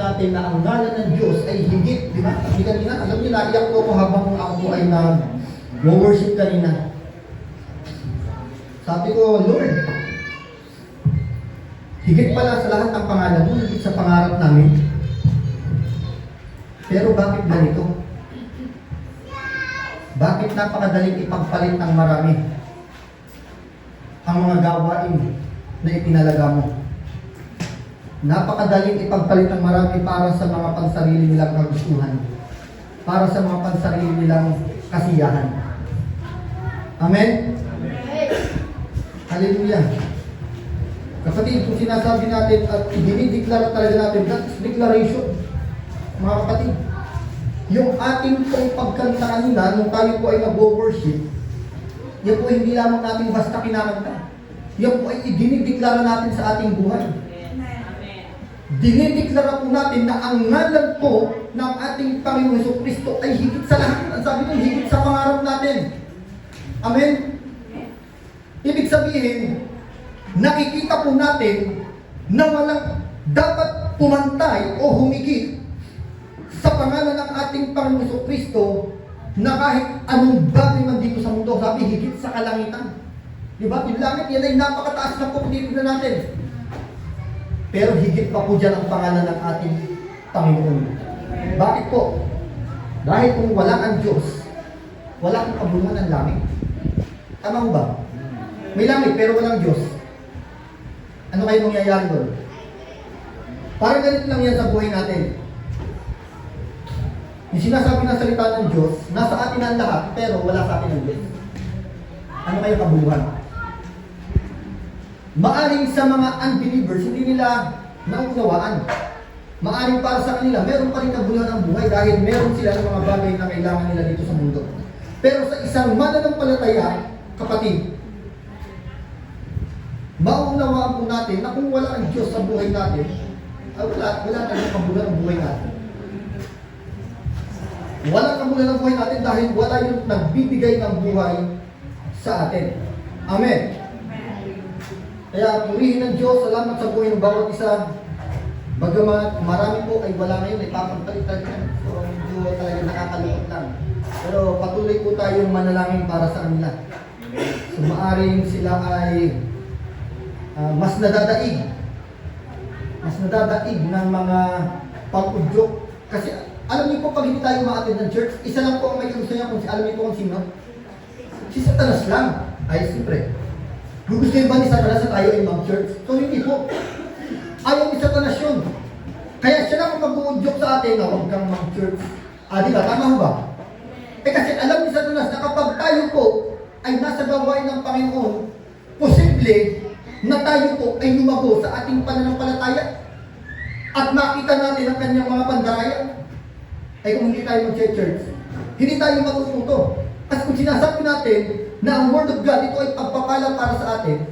natin na ang ngalan ng Diyos ay higit, di ba? Hindi kanina, alam niyo, naiyak ko ako habang ako ay nag-worship kanina. Sabi ko, Lord, higit pala sa lahat ang pangalan mo, higit sa pangarap namin. Pero bakit ganito? Bakit napakadaling ipagpalit ng marami ang mga gawain na ipinalaga mo? Napakadaling ipagpalit ng marami para sa mga pansarili nilang kagustuhan, para sa mga pansarili nilang kasiyahan. Amen? Hallelujah. Kapatid, kung sinasabi natin at dinideklara talaga natin, that's declaration. Mga kapatid, yung ating pong pagkanta kanina, nung tayo po ay nag-worship, yan po hindi lamang natin basta kinakanta. Yan po ay dinideklara natin sa ating buhay. Dinideklara po natin na ang ngalan po ng ating Panginoon Jesucristo ay higit sa lahat. Ang sabi ko, higit sa pangarap natin. Amen? Ibig sabihin, nakikita po natin na walang dapat pumantay o humigit sa pangalan ng ating Panginoon Jesucristo na kahit anong bagay man dito sa mundo, sabi, higit sa kalangitan. Diba? Yung langit, yan ay napakataas na po dito na natin. Pero higit pa po dyan ang pangalan ng ating Panginoon. Bakit po? Dahil kung wala ang Diyos, wala ang kabuluhan ng langit. Tama mo ba? May langit pero walang Diyos. Ano kayo mangyayari doon? Parang ganito lang yan sa buhay natin. Yung sinasabi ng salita ng Diyos, nasa atin ang lahat, pero wala sa atin ang Diyos. Ano kayo kabuluhan? Maaring sa mga unbelievers, hindi nila naunawaan. Maaring para sa kanila, meron pa rin kabuluhan ang buhay dahil meron sila ng mga bagay na kailangan nila dito sa mundo. Pero sa isang mananampalataya, kapatid, maunawaan po natin na kung wala ang Diyos sa buhay natin, wala tayong kabuluhan ang buhay natin. Walang kabuluhan ang buhay natin dahil wala yung nagbibigay ng buhay sa atin. Amen. Kaya purihin ng Diyos, salamat sa buhay ng bawat isa. Bagamat marami po ay wala ngayon, ay papagpalitan yan. So medyo talaga nakakalungkot lang. Pero patuloy po tayong manalangin para sa kanila. So maaring sila ay mas nadadaig ng mga pag-udyok. Kasi alam niyo po, pag hindi tayo ma-attend ng church, isa lang po ang may gusto niya kung alam niyo po kung sino. Si Satanas lang. Ay, siyempre. Gusto ba ni Satanas na tayo ay mag-church? So hindi po. Ayaw ni Satanas yun. Kaya siya lang ang mag-uudyok sa atin na huwag kang mag-church. Diba? Tama ba? Kasi alam ni Satanas na kapag tayo po ay nasa gawain ng Panginoon, posible na tayo po ay lumago sa ating pananampalataya at makita natin ang kanyang mga pandaraya. Ay kung hindi tayo mag-church, hindi tayo matututo. Kasi kung sinasabi natin na ang Word of God, ito ay pagpapala para sa atin,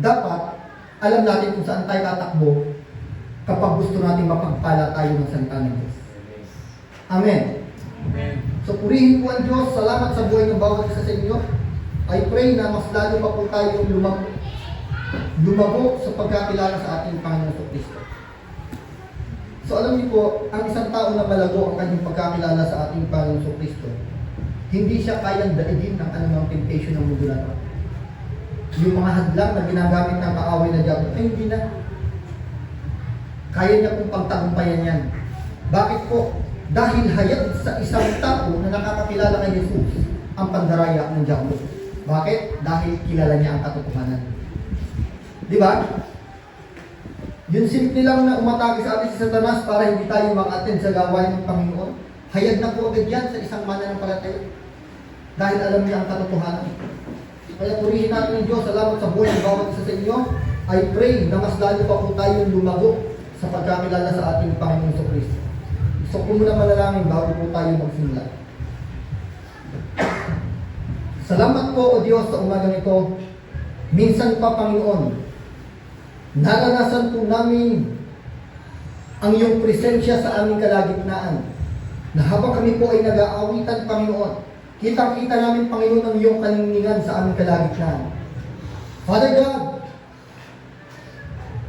dapat alam natin kung saan tayo tatakbo kapag gusto natin mapagpala tayo ng salita ng Diyos. Amen. Amen. So purihin po ang Diyos. Salamat sa buhay ng bawat isa sa inyo. I pray na mas lalo pa po tayong lumago sa pagkakilala sa ating Panginoon Kristo. So alam niyo po, ang isang tao na malago ang kanyang pagkakilala sa ating Panginoon Kristo, hindi siya kayang daigin ng anumang temptation ng mundo na ito. Yung mga hadlang na ginagamit ng kaaway na diablo, ay hindi na. Kaya niya pong pagtagumpayan yan. Bakit po? Dahil hayag sa isang tao na nakakakilala kay Jesus ang pandaraya ng diablo. Bakit? Dahil kilala niya ang katotohanan. Di ba? Yung simple lang na umatake sa atin si Satanas para hindi tayo mag-attend sa gawain ng Panginoon. Hayag na po agad yan sa isang mananampalataya. Dahil alam niya ang katotohanan. Kaya purihin natin ng Diyos. Salamat sa buhay ng bawat isa sa inyo. I pray na mas lalo pa po tayong lumago sa pagkakilala sa ating Panginoon sa Kristo. So kung muna manalangin bago po tayo magsimula. Salamat po o Diyos sa umagang ito. Minsan pa Panginoon, naranasan po namin ang iyong presensya sa aming kalagitnaan. Na habang kami po ay nag-aawitan, Panginoon, kitang-kita namin, Panginoon, ang iyong kaninningan sa aming kalagitnaan. Father God,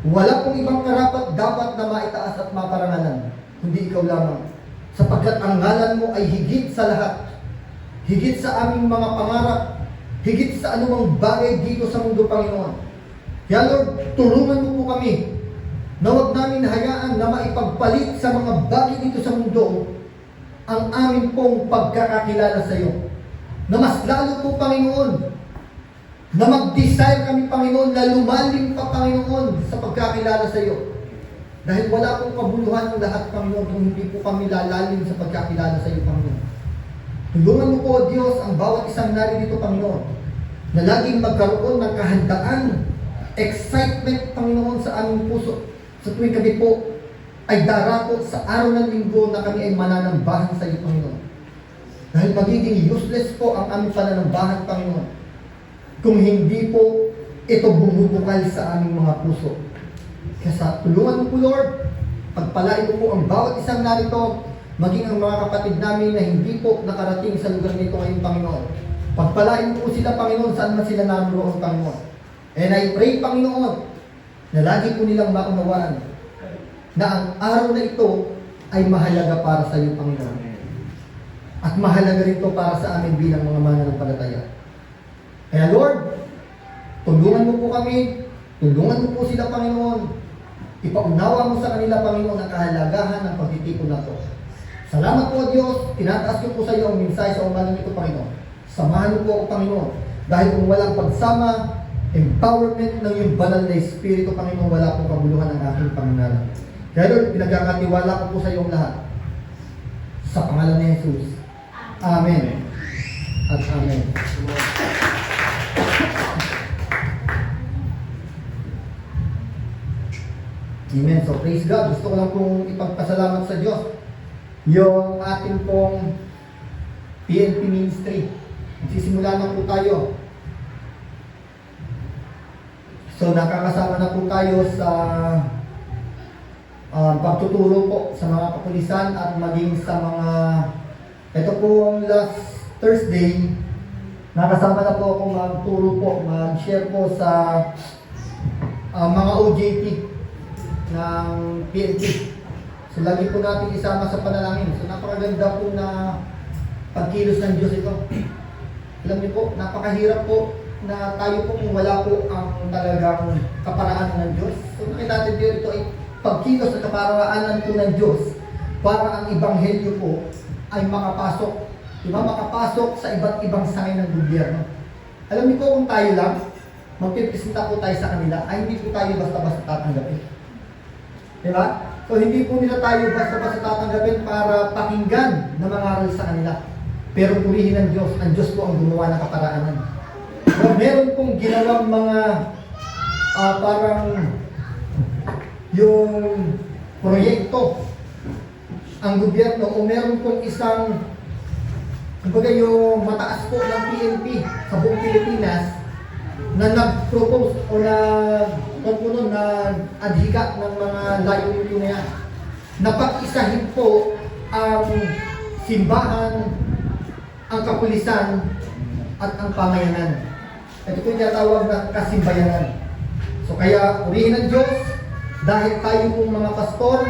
Wala pong ibang karapat dapat na maitaas at maparangalan, kundi ikaw lamang. Sapagkat ang ngalan mo ay higit sa lahat, higit sa aming mga pangarap, higit sa anumang bagay dito sa mundo, Panginoon. Kaya Lord, tulungan mo po kami na huwag namin hayaan na maipagpalit sa mga bagay dito sa mundo ang amin pong pagkakakilala sa iyo. Na mas lalo po, Panginoon, na mag-desire kami, Panginoon, na lumalim pa, Panginoon, sa pagkakilala sa iyo. Dahil wala pong kabuluhan ng lahat, Panginoon, kung hindi po kami lalalim sa pagkakilala sa iyo, Panginoon. Tulungan mo po, O Diyos, ang bawat isang naririto, Panginoon, na laging magkaroon ng kahandaan, excitement, Panginoon, sa aming puso. Sa tuwing kami po ay darako sa araw ng linggo na kami ay mananambahan sa iyo, Panginoon. Dahil magiging useless po ang aming pananambahan, Panginoon, kung hindi po ito bumubukal sa aming mga puso. Kaya tulungan mo po, Lord, pagpalain mo po ang bawat isang narito, maging ang mga kapatid namin na hindi po nakarating sa lugar nito ngayon, Panginoon. Pagpalain mo po sila, Panginoon, saan man sila naroon, Panginoon. And I pray, Panginoon, na lagi po nilang maunawaan na ang araw na ito ay mahalaga para sa iyo, Panginoon. At mahalaga rin ito para sa amin bilang mga mananampalataya. Kaya Lord, tulungan mo po kami, tulungan mo po sila, Panginoon. Ipaunawa mo sa kanila, Panginoon, ang kahalagahan ng pagtitipon na ito. Salamat po, Diyos. Tinataas ko po sa iyo ang mensahe sa umagang ito, Panginoon. Samahan mo po ako, Panginoon. Dahil kung walang pagsama, empowerment ng iyong banal na Espiritu, Panginoon, wala pong kabuluhan ng aking pangalan. Kaya Lord, pinagkakatiwala ko po sa iyong lahat. Sa pangalan ni Jesus. Amen. At Amen. Amen. So praise God. Gusto ko lang pong ipagpasalamat sa Diyos yung ating pong PNP ministry. Magsisimula na po tayo. So nakakasama na po tayo sa pagtuturo po sa mga kapulisan at maging sa mga ito po last Thursday, nakasama na po ako magturo po, mag-share po sa mga OJT ng PNP. So lagi po natin isama sa panalangin. So napakaganda po na pagkilos ng Diyos ito. Alam niyo po, napakahirap po na tayo po kung wala po ang talagang kaparaanan ng Diyos. So nakita natin ito ay pagkilos at kaparaanan po ng Diyos para ang Ebanghelyo po ay makapasok. Diba? Makapasok sa iba't ibang sangay ng gobyerno. Alam niyo po kung tayo lang, magpipresenta po tayo sa kanila, ay hindi po tayo basta-basta tatanggapin. Diba? So hindi po nila tayo basta-basta tatanggapin para pakinggan na mangaral sa kanila. Pero purihin ng Diyos. Ang Diyos po ang gumawa ng kaparaanan. So, meron pong ginawang mga parang yung proyekto ang gobyerno o meron pong isang kumbaga yung mataas po ng PNP sa buong Pilipinas na nag-propose o nag-adhika ng mga layunin ko na yan. Napag-isahin po ang simbahan, ang kapulisan, at ang pamayanan. Ito po yung tinatawag na kasimbayanan. So kaya, purihin ng Diyos, dahil tayo pong mga pastor,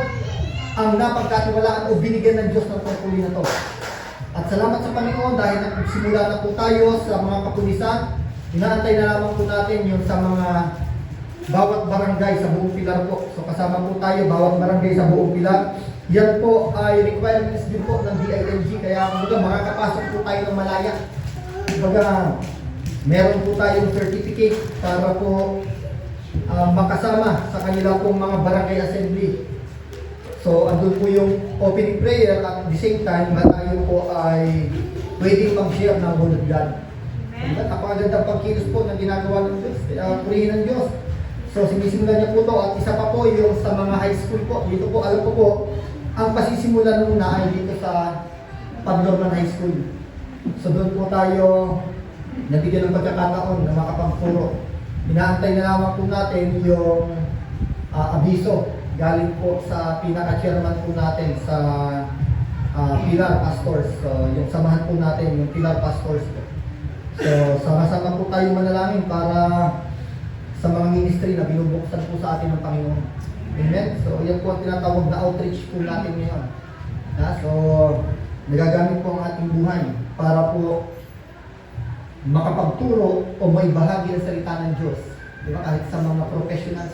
ang napagkatiwalaan o binigyan ng Diyos ng tungkulin na ito. At salamat sa Panginoon dahil nagsimula na po tayo sa mga kapulisan. Inaantay na lamang po natin yung sa mga bawat barangay sa buong Pilar po. So kasama po tayo, bawat barangay sa buong Pilar. Yan po ay requirements din po ng DILG. Kaya makakapasok po tayo ng malaya. Meron po tayong certificate para po makasama sa kanila pong mga barangay assembly. So, andun po yung opening prayer at the same time, tayo po ay pwedeng mag-share ng Word of God. Napakagandang pagkilos po na ginagawa ng Diyos, purihin ng Diyos. So, sinisimulan niya po ito at isa pa po yung sa mga high school po. Dito po, alam ko po, ang pasisimulan muna ay dito sa Pagdorman High School. So, doon po tayo nabigyan ng pagkakataon na makapagturo. Inaantay na lamang po natin yung abiso galing po sa pinaka-chairman po natin sa Pilar Pastors. So, yung samahan po natin, yung Pilar Pastors po. So, sama-sama po tayo manalangin para sa mga ministry na binubuksan po sa atin ng Panginoon. Amen? So, yan po ang tinatawag na outreach po natin ngayon. So, nagagamit po ang ating buhay para po makapagturo o may bahagi ng salita ng Diyos. Diba? Kahit sa mga professionals.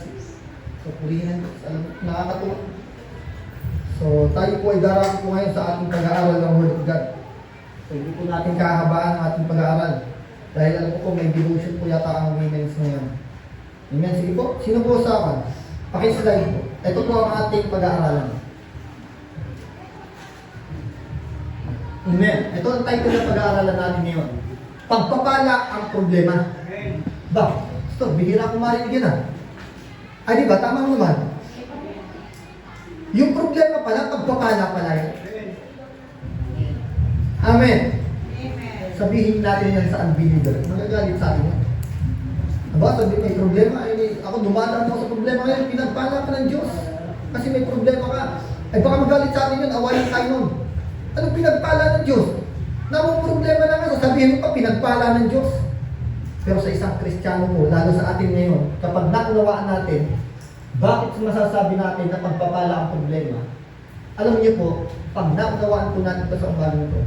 So, purihin ng Diyos. Nakakatuwa. So, tayo po ay darang po ngayon sa ating pag-aaral ng Word of God. So, hindi po natin kahabaan ang ating pag-aaral. Dahil alam ko po, may devotion po yata ang women's ngayon. Amen. Sige po. Sino po sa akin? Pakislide po. Ito po ang ating pag-aaralan. Amen. Ito ang title ng pag-aaralan natin ngayon. Pagpapala ang problema. Ba? Ito, bihira ko marinig yan ah. Ay di ba? Tama naman. Yung problema pala, pagpapala pala yan. Amen. Sabihin natin yan sa unbeliever. Magagalit sa atin yan. Aba, sabi may problema. Ay, ako dumadaan ako sa problema ngayon. Pinagpala ka ng Diyos. Kasi may problema ka. Ay baka magalit sa atin yun. Awayin tayo nun. Anong pinagpala ng Diyos? Namang problema na nga. Sasabihin mo pa, pinagpala ng Diyos. Pero sa isang Kristiyano po, lalo sa atin ngayon, kapag naunawaan natin, bakit masasabi natin na pagpapala ang problema? Alam niyo po, pag naunawaan po natin ito sa umagang ito,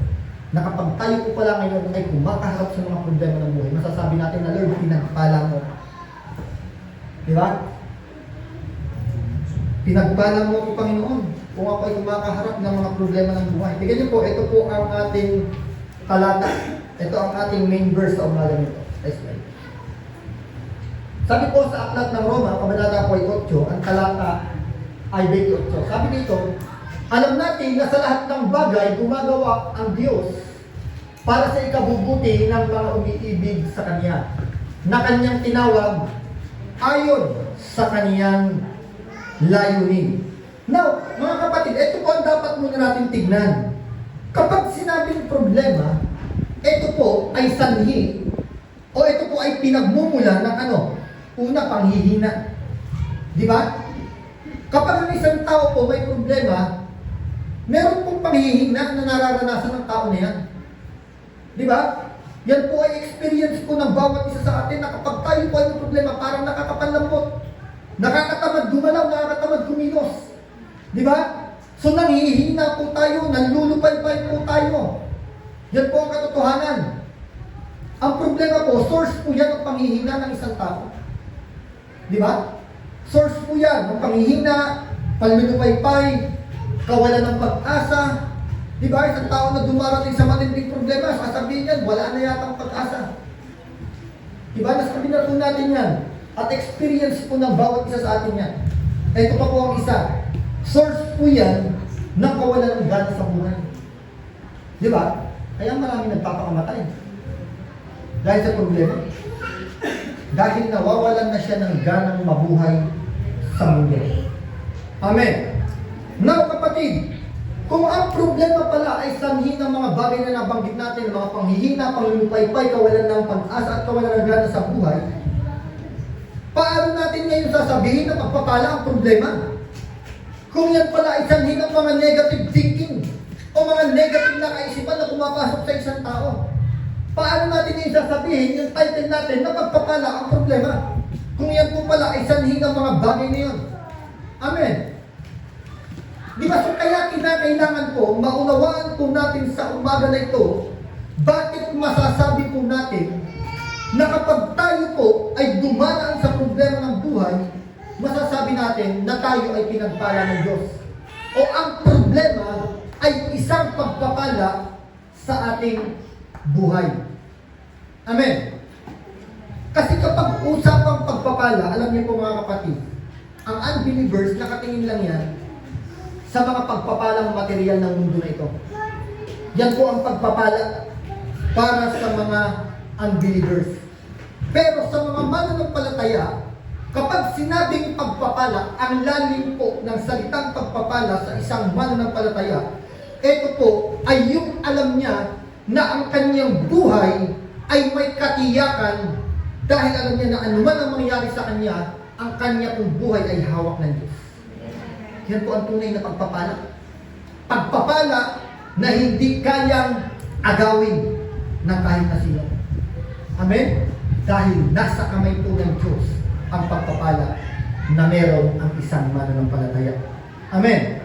na kapag tayo po pala ngayon ay kumakaharap sa mga problema ng buhay, masasabi natin na Lord, pinagpala mo. Di ba? Pinagpala mo ko, Panginoon, kung ako ay kumakaharap ng mga problema ng buhay. Tignan niyo po, ito po ang ating talata. Ito ang ating main verse sa umagang ito. Sabi po sa Aklat ng Roma, Kabanata 8, ang talata ay 28. Sabi dito, alam natin na sa lahat ng bagay gumagawa ang Diyos para sa ikabubuti ng mga umiibig sa Kanya, na Kanyang tinawag ayon sa Kanyang layunin. Now, mga kapatid, ito po ang dapat muna natin tignan. Kapag sinabing problema, ito po ay sanhi o ito po ay pinagmumula ng ano? Una, panghihina. Di ba? Kapag ang isang tao po may problema, meron pong panghihina na nararanasan ng tao na yan. Di ba? Yan po ay experience po ng bawat isa sa atin na kapag tayo po ay may problema, parang nakakapanlambot. Nakakatamad gumalaw, nakakatamad kumilos. Di ba? So nanghihina po tayo, nanlulupay-pay po tayo. Yan po ang katotohanan. Ang problema po, source po yan ng panghihina ng isang tao. Di ba? Source po yan ng panghihina, panlulupay-pay, kawalan ng pag-asa. Di ba? Isang tao na dumarating sa matinding problema, sasabihin yan, wala na yata ang pag-asa. Di ba? Nasabi na po natin yan. At experience po ng bawat isa sa atin yan. Ito pa po ang isa. Source po yan ng kawalan ng gana sa buhay. Di ba? Kaya maraming nagpapakamatay. Dahil sa problema. Dahil nawawalan na siya ng ganang mabuhay sa mundo. Amen. Now kapatid, kung ang problema pala ay sanhi ng mga bagay na nabanggit natin, mga panghihina, panglulupay-pay, kawalan ng pag-asa at kawalan ng gana sa buhay, paano natin ngayon sasabihin na pagpapala ang problema? Kung yan pala ay sanhi ng mga negative thinking o mga negative na kaisipan na pumapasok sa isang tao, paano natin yung sasabihin yung title natin na pagpapala ang problema? Kung yan po pala ay sanhi ng mga bagay na yun. Amen. Di ba? So kaya kinakailangan po, maunawaan po natin sa umaga na ito, bakit masasabi po natin na kapag tayo po ay dumaan sa problema ng buhay, masasabi natin na tayo ay pinagpala ng Diyos. O ang problema ay isang pagpapala sa ating buhay. Amen. Kasi kapag usapang pagpapala, alam niyo po mga kapatid, ang unbelievers nakatingin lang yan sa mga pagpapalang material ng mundo na ito. Yan po ang pagpapala para sa mga unbelievers. Pero sa mga mananampalataya, kapag sinabing pagpapala, ang lalim po ng salitang pagpapala sa isang mananampalataya, ito po ay yung alam niya na ang kanyang buhay ay may katiyakan dahil alam niya na anuman ang mangyari sa kanya, ang kanya pong buhay ay hawak ng Diyos. Yan po ang tunay na pagpapala. Pagpapala na hindi kayang agawin ng kahit na sino. Amen? Dahil nasa kamay po ng Diyos ang pagpapala na meron ang isang mananampalataya. Amen.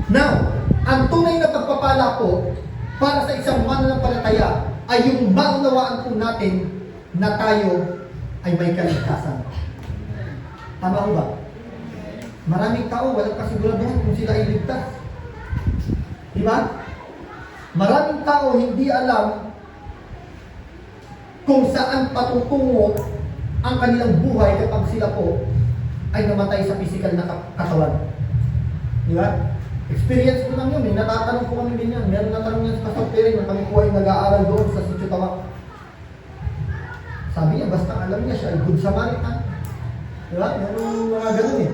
Now, ang tunay na pagpapala po para sa isang mananampalataya ay yung maunawaan po natin na tayo ay may kaligtasan. Tama ho ba? Maraming tao walang kasiguraduhan kung sila ay ligtas. Diba? Maraming tao hindi alam kung saan patutungo ang kanilang buhay kapag sila po ay namatay sa physical na katawan. Diba? Experience ko lang yun. Natatanong ko kami din yan. Meron natanong yan sa Pastor Perry na kami po ay nag-aaral doon sa Sitio Tawak. Sabi niya, basta alam niya siya ay Good Samaritan. Diba? Meron mga ganun eh.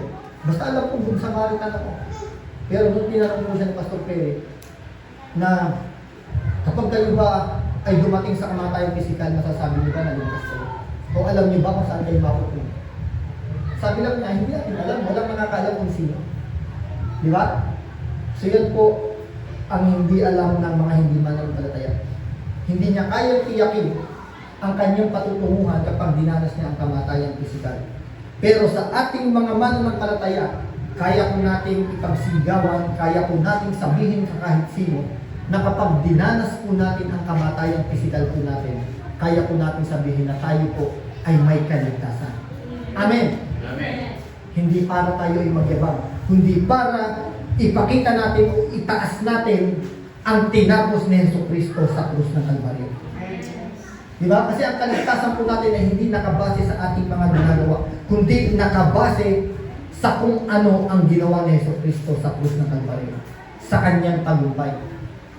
Basta alam ko Good Samaritan ako. Pero nung tinanong ko siya ni Pastor Perry na kapag kayo ba ay dumating sa kamatayang physical, masasabi niyo ba na ligtas kayo? O alam niyo ba kung saan kayo mapupunta? Sabi lang niya, hindi natin alam. Walang nakakaalam kung sino. Di ba? So yan po ang hindi alam ng mga hindi mananampalataya. Hindi niya kayang tiyakin ang kanyang patutunguhan kapag dinanas niya ang kamatayang physical. Pero sa ating mga mananampalataya, kaya po nating ipagsigawan, kaya po nating sabihin sa kahit sino na kapag dinanas po natin ang kamatayang physical po natin, kaya po natin sabihin na tayo po ay may kaligtasan. Amen. Amen. Hindi para tayo ay magyabang, hindi para ipakita natin o itaas natin ang tinapos ni Jesucristo sa krus ng Kalbaryo. Diba? Kasi ang kaligtasan po natin ay hindi nakabase sa ating mga ginagawa, kundi nakabase sa kung ano ang ginawa ni Jesucristo sa krus ng Kalbaryo, sa kanyang tagumpay.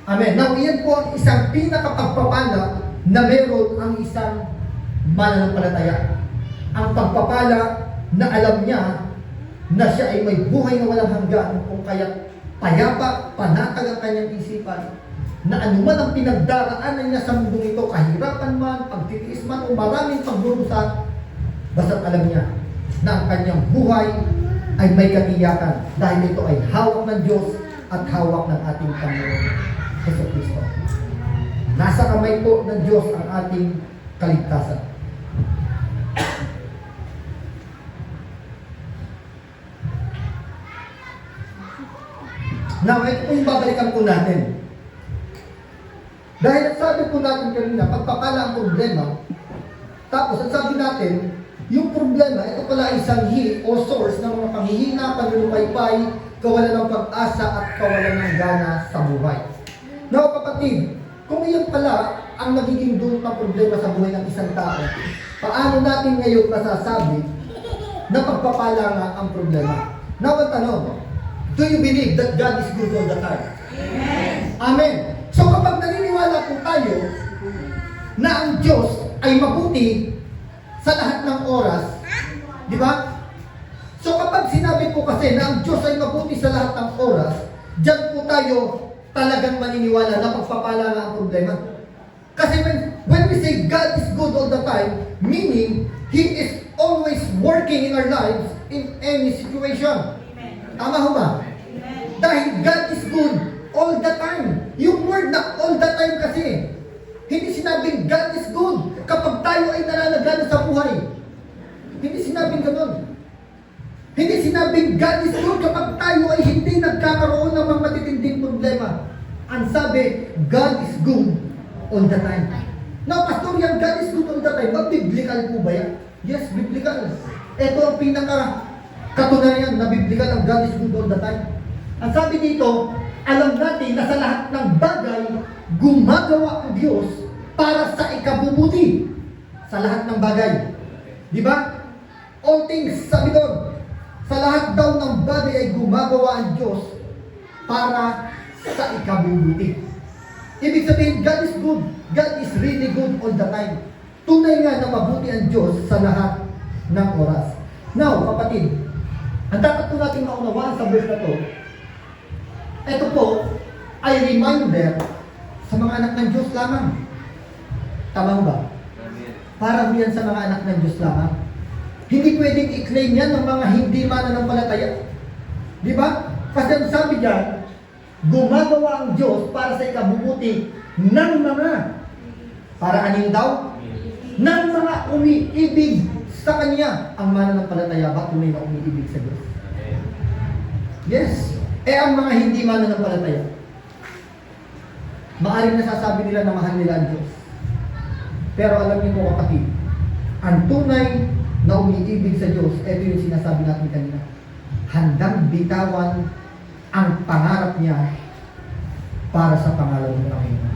Amen. Now, iyan po ang isang pinakapagpapala na meron ang isang mananampalataya. Ang pagpapala na alam niya na siya ay may buhay na walang hanggan, kung kaya payapa, panatag ang kanyang isipan, na anuman ang pinagdaraanan niya sa mundong ito, kahirapan man, pagtitiis man, o maraming pagdurusa, basta't alam niya na ang kanyang buhay ay may katiyakan dahil ito ay hawak ng Diyos at hawak ng ating Panginoon Jesucristo. Nasa kamay po ng Diyos ang ating kaligtasan. Now, ito po yung babalikan po natin. Dahil ang sabi po natin kanina, pagpapala ang problema, tapos ang sabi natin, yung problema, ito pala ay sanhi o source ng mga panghihina, panlulupaypay, kawalan ng pag-asa at kawalan ng gana sa buhay. Now, kapatid, kung iyan pala ang nagiging dulot ng problema sa buhay ng isang tao, paano natin ngayon masasabi na pagpapala nga ang problema? Now, ang tanong, do you believe that God is good all the time? Amen. Amen. So kapag naniniwala po tayo na ang Diyos ay mabuti sa lahat ng oras, di ba? So kapag sinabi po kasi na ang Diyos ay mabuti sa lahat ng oras, diyan po tayo talagang maniniwala na pagpapala na ang problema. Kasi when we say God is good all the time, meaning He is always working in our lives in any situation. Tama ho ba? Dahil God is good all the time. Yung word na all the time kasi, hindi sinabing God is good kapag tayo ay nananagana sa buhay. Hindi sinabing ganun. Hindi sinabing God is good kapag tayo ay hindi nagkakaroon ng mga matitinding problema. Ang sabi, God is good all the time. Now, Pastor, yan God is good all the time. Biblical po ba yan? Yes, biblical. Ito ang pinaka-katunayan na biblical ang God is good all the time. Ang sabi dito, alam natin na sa lahat ng bagay, gumagawa ang Diyos para sa ikabubuti. Sa lahat ng bagay. Di ba? All things, sabi doon, sa lahat daw ng bagay ay gumagawa ang Diyos para sa ikabubuti. Ibig sabihin, God is good. God is really good all the time. Tunay nga na mabuti ang Diyos sa lahat ng oras. Now, kapatid, ang dapat po natin maunawaan sa verse na to, ito po ay reminder sa mga anak ng Diyos lamang. Tama ba? Para yan sa mga anak ng Diyos lamang. Hindi pwedeng i-claim yan ng mga hindi mananampalataya. Di ba? Kasi ang sabi dyan, gumagawa ang Diyos para sa ikabubuti ng mga, para aning daw? Ng mga umiibig Sa Kanya, ang mananampalataya ba tunay na umiibig sa Diyos? Yes. Ang mga hindi mananampalataya, maaaring nasasabi nila na mahal nila ang Diyos. Pero alam niyo po kapatid, ang tunay na umiibig sa Diyos, ito yung sinasabi natin kanina, handang bitawan ang pangarap niya para sa pangalan ng Panginoon.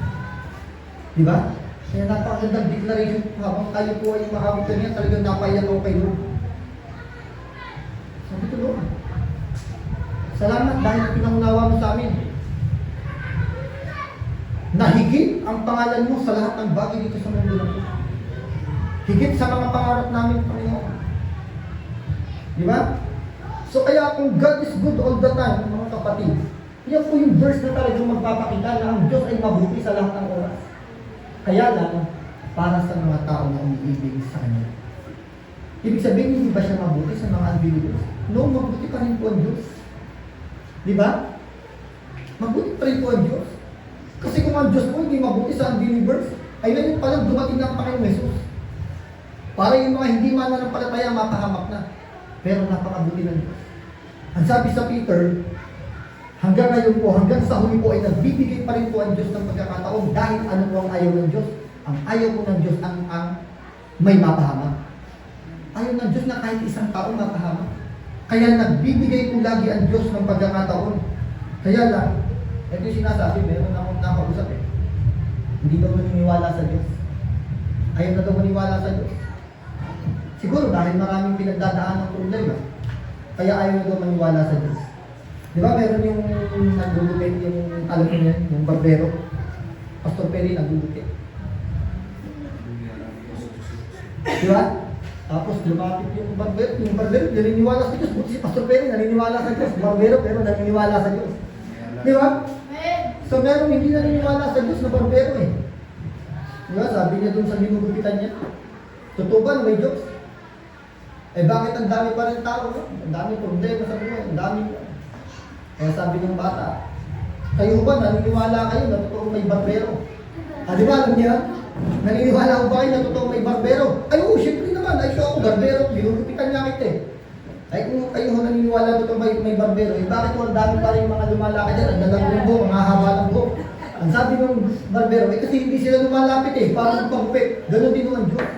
Di ba? Kaya napakagandang declaration po habang tayo po ay makawit niya, talagang napayan ako kay Lord. Sabi ko, Lord, salamat dahil pinangunawa mo sa amin. Nahigit ang pangalan mo sa lahat ng bagay dito sa mundo na ito. Higit sa mga pangarap namin, Panginoon. Di ba? So kaya kung God is good all the time, mga kapatid, yan po yung verse na talagang magpapakita na ang Diyos ay mabuti sa lahat ng oras. Kaya lang, para sa mga tao na umiibig sa Kanya. Ibig sabihin, hindi ba siya mabuti sa mga unbelievers? No, mabuti pa rin po ang Diyos. Di ba? Mabuti pa rin po ang Diyos. Kasi kung ang Diyos po hindi mabuti sa unbelievers, ay ngayon palang dumating na ang Panginoong Jesus. Para yung mga hindi mananampalataya, mapahamak na. Pero napakabuti ng Diyos. Ang sabi sa Peter, hanggang ngayon po, hanggang sa huli po ay nagbibigay pa rin po ang Diyos ng pagkakataon dahil ano po ang ayaw ng Diyos? Ang ayaw po ng Diyos ang may mapahamak. Ayaw ng Diyos na kahit isang tao mapahamak. Kaya nagbibigay po lagi ang Diyos ng pagkakataon. Kaya lang, ito yung sinasabi, meron akong nakausap hindi daw naniniwala sa Diyos. Ayaw na daw maniwala sa Diyos. Siguro dahil maraming pinagdadaan ng problema. Kaya ayaw na daw maniwala sa Diyos. Di ba meron yung naglulupit, yung alam mo yan, yung barbero. Pastor Perry naglulupit. Di ba? Tapos lumapit yung barbero naniniwala sa Diyos. Buti si Pastor Perry naniniwala sa Diyos. Barbero pero naniniwala sa Diyos. Di ba? So meron hindi naniniwala sa Diyos na barbero eh. Di ba? Sabi niya dun sa ginugupitan niya, totoo ba may Diyos? Bakit ang dami pa rin tao? Ang dami problema sa buhay, ang dami. Kaya sabi ng bata, kayo ba naniniwala kayo na totoong may barbero? Di ba alam niya? Naniniwala ko ba kayo na totoong may barbero? Ay syempre naman, ay siya ako barbero, ginugupitan niya kita eh. Ay kung kayo naniniwala na totoong may barbero, bakit ang dami pa rin mga lumalakad dyan, ang dalang ng buhok, mga haba ng buhok? Ang sabi ng barbero, kasi hindi sila lumalapit eh, parang pagpupit, ganun din ang Diyos.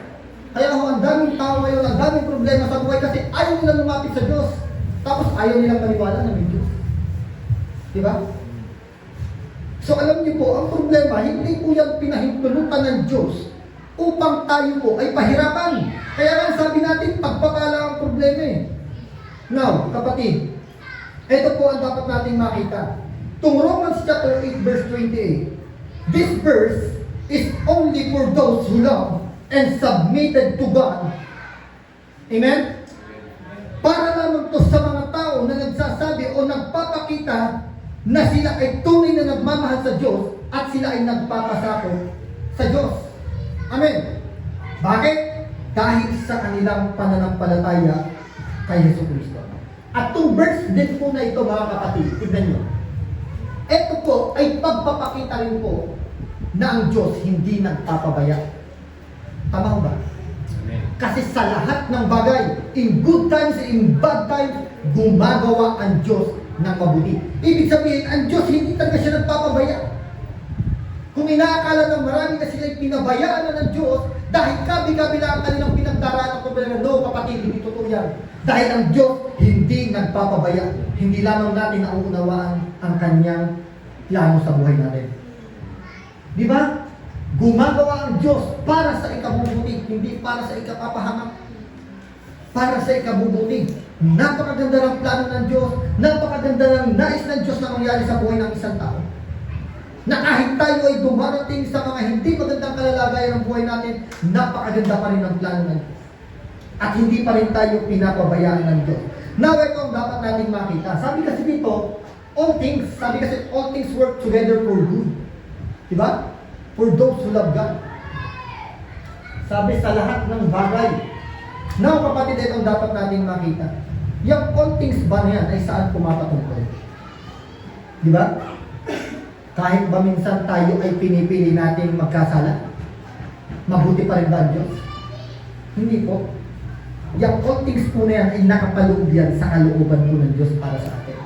Kaya ang daming tao ngayon, ang daming problema sa buhay kasi ayaw nilang lumapit sa Diyos. Tapos ayaw nilang maniwala na may Diyos. Diba? So alam niyo po, ang problema, hindi po yan pinahintulutan ng Diyos upang tayo po ay pahirapan. Kaya nga sabi natin, pagpapala ang problema eh. Now, kapatid, ito po ang dapat nating makita. Tung Romans chapter 8 verse 28, this verse is only for those who love and submitted to God. Amen? Para lamang to sa mga tao na nagsasabi o nagpapakita na sila ay tunay na nagmamahal sa Diyos at sila ay nagpapasakop sa Diyos. Amen? Bakit? Dahil sa kanilang pananampalataya kay Yesu Cristo. At itong verse din po na ito mga kapatid, tignan nyo. Ito po ay pagpapakita rin po na ang Diyos hindi nagpapabaya. Tama ba? Amen. Kasi sa lahat ng bagay, in good times, in bad times, gumagawa ang Diyos ng mabuti. Ibig sabihin, ang Diyos hindi talaga siya nagpapabaya. Kung inaakala ng marami na sila'y pinabayaan na ng Diyos, dahil kabi-kabi lang ang kanilang pinagdaraan ng problema, no kapatid, hindi totoo yan. Dahil ang Diyos hindi nagpapabaya. Hindi lamang natin nauunawaan ang kanyang plano sa buhay natin. Di ba? Gumagawa ang Diyos para sa ikabubuti, hindi para sa ikapapahamak. Para sa ikabubuti. Napakaganda ng plano ng Diyos, napakaganda ng nais ng Diyos na mangyari sa buhay ng isang tao. Na kahit tayo ay dumarating sa mga hindi magandang kalalagayan ng buhay natin, napakaganda pa rin ang plano ng Diyos. At hindi pa rin tayo pinapabayaan ng Diyos. Now, ito ang dapat natin makita. Sabi kasi dito, all things work together for good. Diba? For those who love God. Sabi sa lahat ng bagay. Now, kapatid, ito ang dapat natin makita. Yung all things ba na yan ay saan pumapatungkol? Diba? Kahit ba minsan tayo ay pinipili natin magkasala, mabuti pa rin ba ang Diyos? Hindi po. yung all things po na yan ay nakapaloob yan sa kalooban po ng Diyos para sa atin.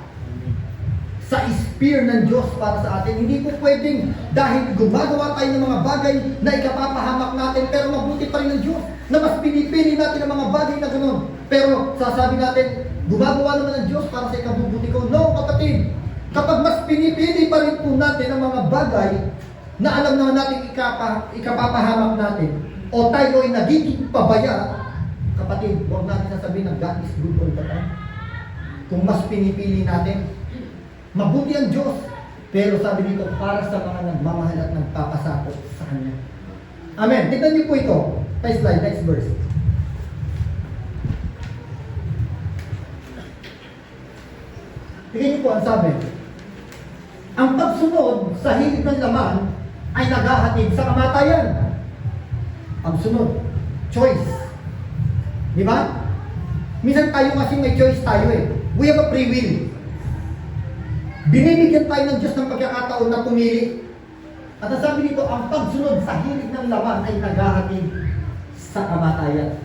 Sa spear ng Diyos para sa atin. Hindi po pwedeng dahil gumagawa tayo ng mga bagay na ikapapahamak natin, pero mabuti pa rin ng Diyos na mas pinipili natin ang mga bagay na gano'n. Pero sasabi natin, gumagawa naman ng Diyos para sa ikabubuti ko. No, kapatid. Kapag mas pinipili pa rin po natin ang mga bagay na alam naman natin ikapapahamak natin, o tayo ay nagiging pabaya, kapatid, huwag natin sasabihin na God is good all the time. Kung mas pinipili natin, mabuti ang Diyos, pero sabi dito, para sa mga nagmamahal at nagpapasakot sa Kanya. Amen. Tignan niyo po ito. Next slide, next verse. Tignan niyo po ang sabi. Ang pagsunod sa hilig ng laman ay naghahatid sa kamatayan. Pagsunod. Choice. Di ba? Minsan tayo kasi may choice tayo eh. We have a free will. Binibigyan tayo ng Diyos ng pagkakataon na pumili. At ang sabi dito, ang pagsunod sa hilig ng laman ay naghahatid sa kamatayan.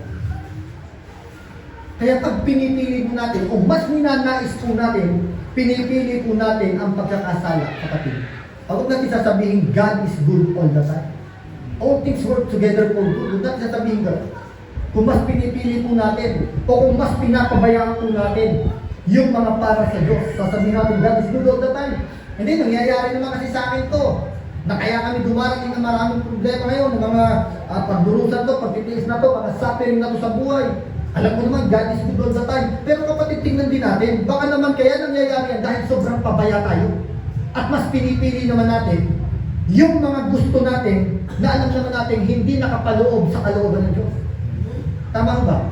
Kaya pag pinipili po natin, o mas ninanais po natin, pinipili po natin ang pagkakasala, kapatid. Huwag natin sasabihin, God is good all the time. All things work together for good. Huwag natin sasabihin God. Kung mas pinipili po natin, o kung mas pinapabayaan po natin, yung mga para sa Diyos, sasabihin natin, God is good all the time. Hindi, nangyayari naman kasi sa akin to. Na kaya kami dumarating ng maraming problema ngayon, ng mga pagdurusan to, pagtitiis na to, mga suffering na to sa buhay. Alam ko naman, God is good all the time. Pero kapatid, tingnan din natin, baka naman kaya nangyayari yan dahil sobrang pabaya tayo. At mas pinipili naman natin yung mga gusto natin na alam naman natin hindi nakapaloob sa kalooban ng Diyos. Tama ba?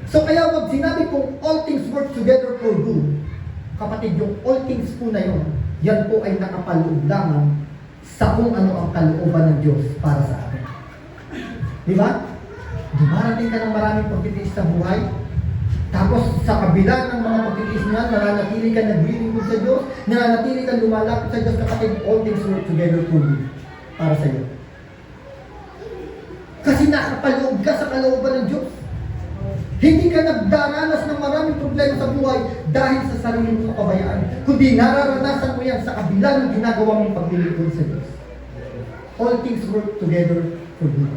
So kaya wag sinabi kong all things work together for good, kapatid, yung all things po na yun, yan po ay nakapaloob lamang sa kung ano ang kalooban ng Diyos para sa atin. Di ba? Dumarating ka ng maraming pagtitiis sa buhay, tapos sa kabila ng mga pagtitiis niyan, nananatili ka naglilingkod sa Diyos, nananatili ka lumalapit sa Diyos, kapatid, all things work together for good para sa iyo. Kasi nakapaloob ka sa kalooban ng Diyos. Hindi ka nagdaranas ng maraming problema sa buhay dahil sa sarili mong kapabayaan, kundi nararanasan mo yan sa kabila ng ginagawa mong paglilingkod sa Diyos. All things work together for good.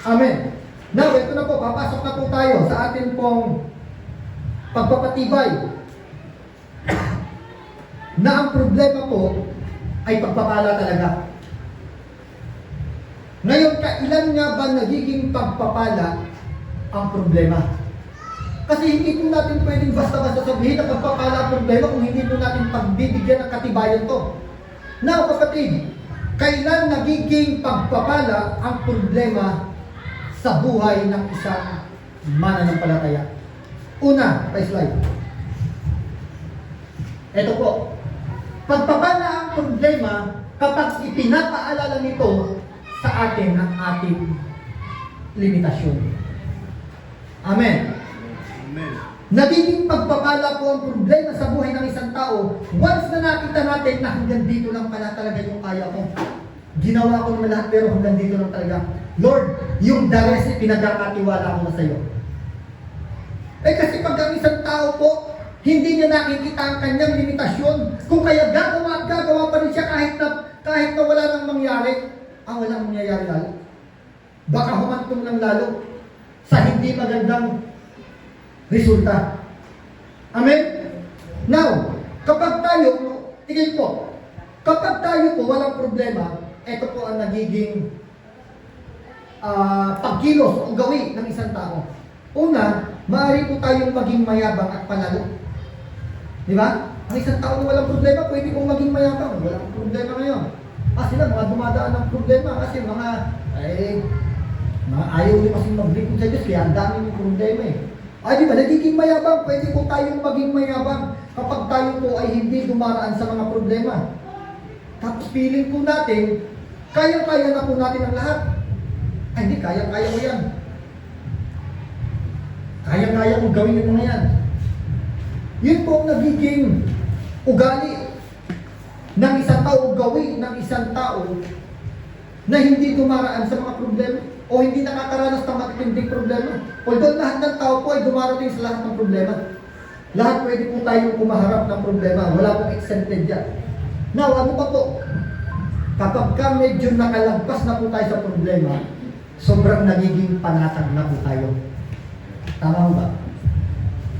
Amen. Now, ito na po, papasok na po tayo sa atin pong pagpapatibay na ang problema po ay pagpapala talaga. Ngayon, kailan nga ba nagiging pagpapala ang problema? Kasi hindi po natin pwedeng basta-basta sabihin na pagpapala ang problema kung hindi po natin pagbibigyan ng katibayan to. Now, kapatid, kailan nagiging pagpapala ang problema sa buhay ng isang mananampalataya? Una, slide. Ito po. Pagpapala ang problema kapag ipinapaalala nito sa atin ang ating limitasyon. Amen. Amen. Nagiging pagpapala po ang problema sa buhay ng isang tao once na nakita natin na hanggang dito lang pala talaga yung kaya ko. Ginawa ko naman lahat pero hanggang dito lang talaga. Lord, yung the rest pinagkakatiwala ko na sa iyo. Eh kasi pag ang isang tao po, hindi niya nakikita ang kanyang limitasyon, kung kaya gagawa at gagawa pa rin siya kahit na wala nang mangyari, walang mangyayari lalo. Baka humantong ng lalo sa hindi magandang resulta. Amen? Now, kapag tayo, tingin po, kapag tayo po walang problema, ito po ang nagiging pagkilos o gawin ng isang tao. Una, maaari po tayong maging mayabang at panalo. Di ba? Ang isang tao na walang problema, pwede pong maging mayabang. Walang problema ngayon. Sila mga dumadaan ng problema kasi mga ayaw nyo kasing maglingkod sa Diyos, kaya ang dami yung problema eh. Di ba, nagiging mayabang, pwede po tayong maging mayabang kapag tayo po ay hindi dumaraan sa mga problema. Tapos feeling po natin, kaya-kaya na po natin ang lahat. Hindi, kaya-kaya ko yan. Kaya-kaya kong gawin yung mga yan. Yun po ang nagiging ugali ng isang tao, gawin ng isang tao na hindi dumaraan sa mga problema o o hindi nakakaranas ng matitinding problema. Although lahat ng tao po ay dumarating sa lahat ng problema. Lahat pwede po tayong kumaharap ng problema. Wala pong exempted yan. Now, ano pa po? Kapag ka medyo nakalagpas na po tayo sa problema, sobrang nagiging panatag na po tayo. Tama ba?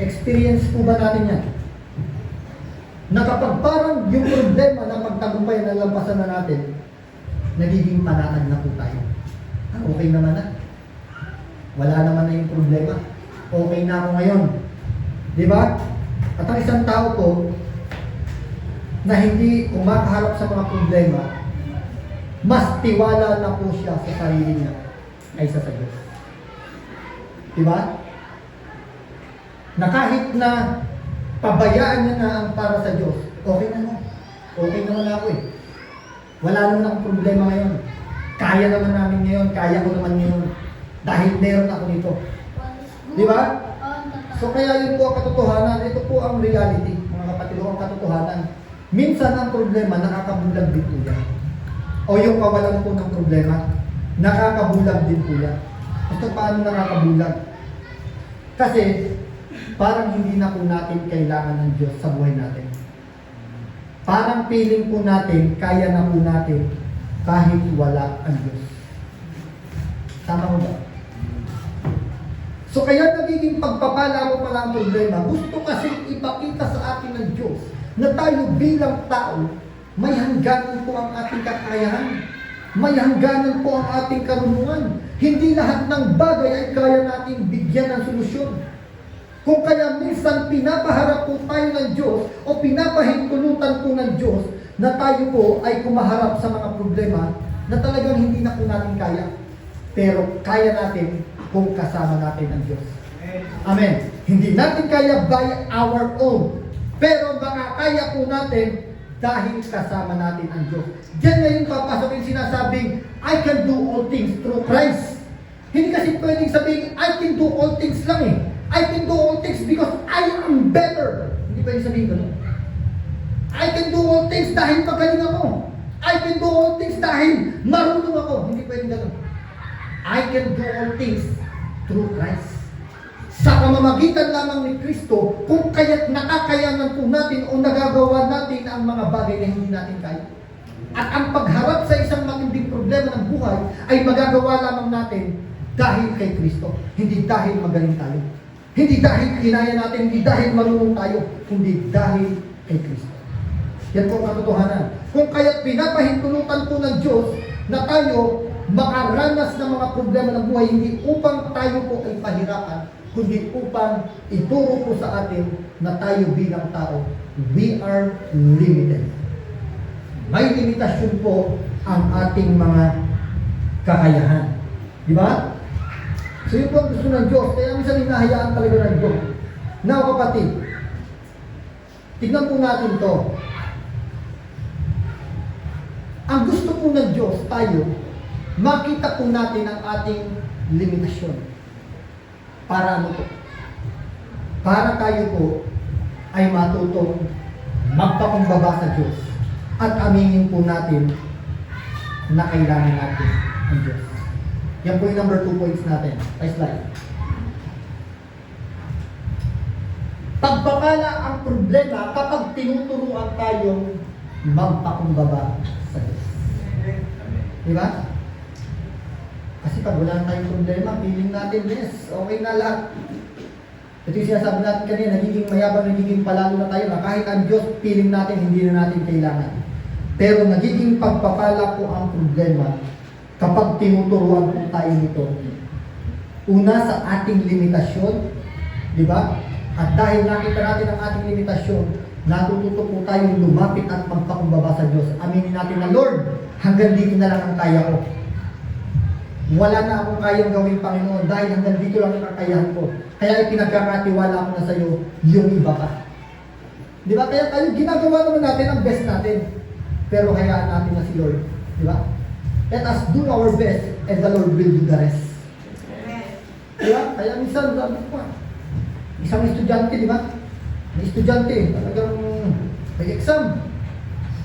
Experience po ba natin yan? Na kapag parang yung problema na pagtagumpay na lampasan na natin, nagiging panatag na po tayo. Okay naman na. Wala naman na yung problema. Okay na ako ngayon. Di ba? At ang isang tao po na hindi kumakaharap sa mga problema, mas tiwala na po siya sa sarili niya kaysa sa Diyos. Di ba? Na kahit na pabayaan niya na ang para sa Diyos, okay na mo. Okay naman ako eh. Wala naman akong problema ngayon. Kaya naman namin ngayon, kaya ko naman ngayon. Dahil meron ako nito. Di ba? So kaya yun po ang katotohanan. Ito po ang reality, mga kapatid, ang katotohanan. Minsan ang problema, nakakabulag din po yan. O yung kawalan po ng problema, nakakabulag din po yan. Gusto paano nakakabulag? Kasi, parang hindi na po natin kailangan ng Diyos sa buhay natin. Parang feeling po natin, kaya na po natin kahit wala ang Diyos. Tama mo ba? So kaya nagiging pagpapala mo pala ang problema. Gusto kasi ipakita sa atin ng Diyos na tayo bilang tao, may hangganan po ang ating kakayahan. May hangganan po ang ating karunungan. Hindi lahat ng bagay ay kaya nating bigyan ng solusyon. Kung kaya minsan pinapaharap po tayo ng Diyos o pinapahintulutan po ng Diyos na tayo po ay kumaharap sa mga problema na talagang hindi na po natin kaya. Pero kaya natin kung kasama natin ang Diyos. Amen. Hindi natin kaya by our own. Pero makakaya po natin dahil kasama natin ang Diyos. Diyan ngayon papasok yung sinasabing, I can do all things through Christ. Hindi kasi pwedeng sabihin, I can do all things lang eh. I can do all things because I am better. Hindi pwedeng sabihin gano'n. I can do all things dahil magaling ako. I can do all things dahil marunong ako. Hindi pwedeng gano'n. I can do all things through Christ. Sa pamamagitan lamang ni Kristo, kung kaya't nakakayanan po natin o nagagawa natin ang mga bagay na hindi natin kaya. At ang pagharap sa isang matinding problema ng buhay ay magagawa lamang natin dahil kay Kristo. Hindi dahil magaling tayo. Hindi dahil kinaya natin, hindi dahil marunong tayo, kundi dahil kay Kristo. Yan po ang katotohanan. Kung kaya't pinapahintulutan po ng Diyos na tayo makaranas ng mga problema ng buhay, hindi upang tayo po ay pahirapan, kundi upang ituro po sa atin na tayo bilang tao, we are limited. May limitasyon po ang ating mga kakayahan. Di ba? So yun po ang gusto ng Diyos. Kaya minsan hinahayaan talaga ng Diyos. Now kapatid, tignan po natin to. Ang gusto po ng Diyos, tayo, makita po natin ang ating limitasyon. Para ano po? Para tayo po ay matutong magpakumbaba sa Diyos at aminin po natin na kailangan natin ang Diyos. Yan po yung number 2 points natin. Next slide. Pagpapala ang problema kapag tinuturuan tayong magpakumbaba sa Diyos. Diba? Kasi pag wala tayong problema, feeling natin, yes, okay na lahat. Ito yung sinasabi natin kanina, nagiging mayabang, nagiging palalo na tayo na kahit ang Diyos, feeling natin, hindi na natin kailangan. Pero nagiging pagpapala po ang problema kapag tinuturuan po tayo nito. Una sa ating limitasyon, di ba? At dahil nakita natin ang ating limitasyon, natututo po tayong lumapit at magpakumbaba sa Diyos. Aminin natin na, Lord, hanggang dito na lang ang kaya ko. Wala na akong kayang gawin, Panginoon, dahil hanggang dito lang ang kakayahan ko. Kaya ipinagkakatiwala ko na sa iyo yung iba pa. Di ba? Kaya tayo, ginagawa naman natin ang best natin. Pero hayaan natin na si Lord. Di ba? Let us do our best and the Lord will do the rest. Di ba? Kaya minsan, sabi ko, isang estudyante, di ba? May estudyante, talagang may exam.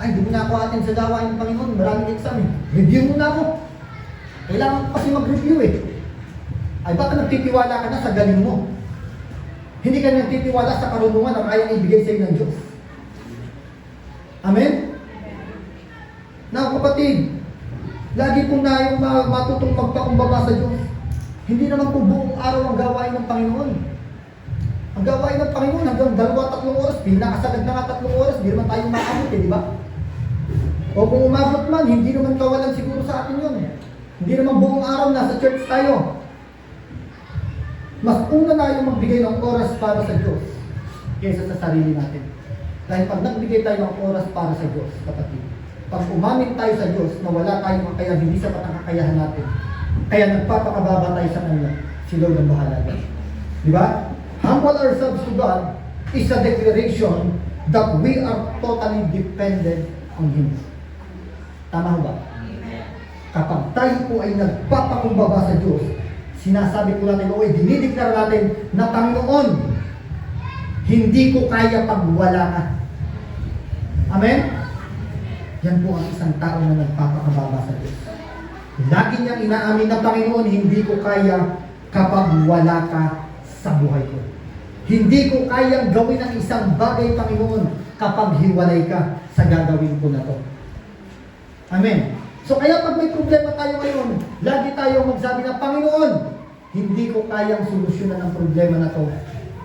Ay, di mo na ako atin sa gawain ng Panginoon, maraming exam eh. Review mo na ako. Kailangan ko kasi mag-review eh. Ay baka nagtitiwala ka na sa galing mo. Hindi ka nagtitiwala sa karunungan na kayang ibigay sa iyo ng Diyos. Amen? Na kapatid, lagi pong tayong matutong magpakumbaba sa Diyos. Hindi naman po buong araw ang gawain ng Panginoon. Ang gawain ng Panginoon hanggang 2-3 oras, pinakasalag na nga 3 oras, di naman tayo makamit eh, di ba? O kung umabot man, hindi naman kawalan siguro sa atin yun. Hindi naman buong araw nasa church tayo. Mas una na yung magbigay ng oras para sa Diyos kaysa sa sarili natin. Dahil pag nagbigay tayo ng oras para sa Diyos, kapatid, pag umamin tayo sa Diyos na wala tayong kakayahan, hindi sapat ang kakayahan natin, kaya nagpapakababa tayo sa Kanya, si Lord ang bahala din. Di ba? Humble ourselves to God is a declaration that we are totally dependent on Him. Tama ba? Kapag tayo po ay nagpapakumbaba sa Diyos, sinasabi po natin, o dinideklara natin na Panginoon, hindi ko kaya pag wala ka. Amen? Yan po ang isang tao na nagpapakababa sa Diyos. Lagi niyang inaamin na Panginoon, hindi ko kaya kapag wala ka sa buhay ko. Hindi ko kayang gawin ang isang bagay, Panginoon, kapag hiwalay ka sa gagawin ko na to. Amen. So kaya pag may problema tayo ngayon, lagi tayo magsabi na, Panginoon, hindi ko kayang solusyonan ang problema na to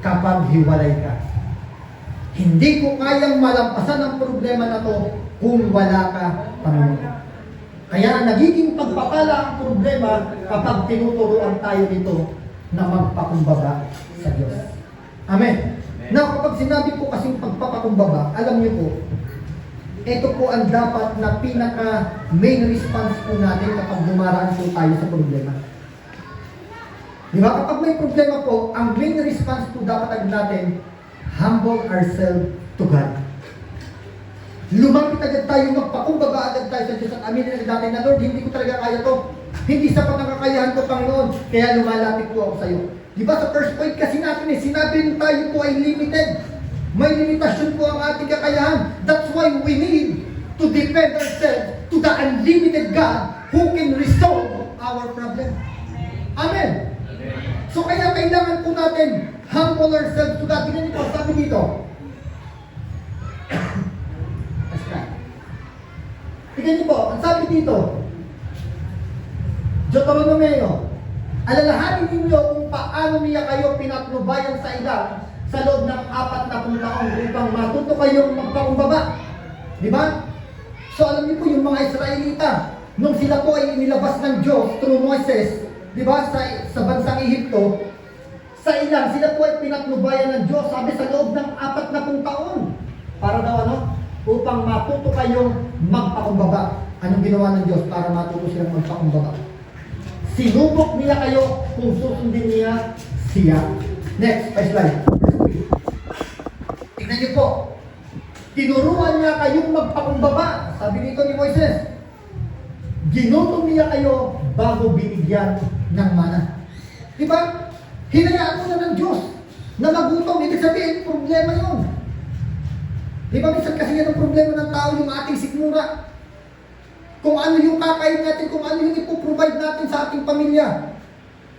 kapag hiwalay ka. Hindi ko kayang malampasan ang problema na to kung wala ka, Panginoon. Kaya nagiging pagpapala ang problema kapag tinuturuan tayo nito na magpakumbaba sa Diyos. Amen. Now, kapag sinabi po kasing pagpapakumbaba, alam niyo po, ito po ang dapat na pinaka main response po natin kapag dumaraan po tayo sa problema. Di ba? Kapag may problema po, ang main response po dapat agad natin, humble ourselves to God. Lumapit agad tayo, magpakumbaba agad tayo sa Diyos at aminin agad natin na, Lord, hindi ko talaga kaya to. Hindi sapat ang kakayahan ko, Panginoon. Kaya lumalapit po ako sa iyo. Di ba sa first point kasi natin sinabi tayo po ay limited. May limitasyon po ang ating kakayahan. That's why we need to depend ourselves to the unlimited God who can resolve our problem. Amen. So kaya kailangan po natin humble ourselves to God. Tingnan niyo po, sabi dito. Tingnan niyo po, ang sabi dito, Deuteronomio, alalahanin ninyo kung paano niya kayo pinatnubayan sa ilang sa loob ng 40 taon upang matuto kayong magpakumbaba. Di ba? So alam niyo po yung mga Israelita, nung sila po ay inilabas ng Diyos through Moses, di ba, sa bansang Ehipto, sa ilang sila po ay pinatnubayan ng Diyos, sabi sa loob ng 40 taon. Para daw ano? Upang matuto kayong magpakumbaba. Anong ginawa ng Diyos para matuto silang magpakumbaba? Sinubok niya kayo kung susundin niya siya. Next, slide. Tingnan niyo po. Tinuruan niya kayong magpakumbaba. Sabi nito ni Moises, ginutom niya kayo bago binigyan ng mana. Diba? Hinayaan mo na ng Diyos na magutom. Ibig sabihin, problema yun. Diba, minsan kasi yan ang problema ng tao, yung ating sikmura. Kung ano yung kakain natin, kung ano yung ipoprovide natin sa ating pamilya.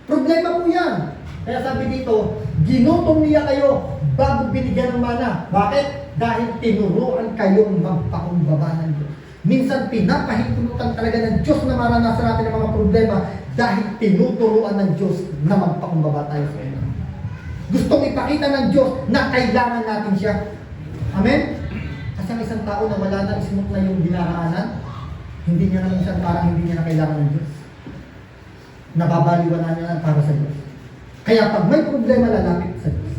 Problema po yan. Kaya sabi dito, ginutom niya kayo bago binigyan ng mana. Bakit? Dahil tinuruan kayong magpakumbaba ng Diyos. Minsan pinapahintulutan talaga ng Diyos na maranasan natin ang mga problema dahil tinuturuan ng Diyos na magpakumbaba tayo sa Kanya. Gustong ipakita ng Diyos na kailangan natin siya. Amen? Kasi ang isang tao na wala na ismot na yung dinaraanan, hindi niya na minsan parang hindi niya na kailangan ng Diyos. Nababaliwan na niya para sa Diyos. Kaya pag may problema, lalapit sa Diyos.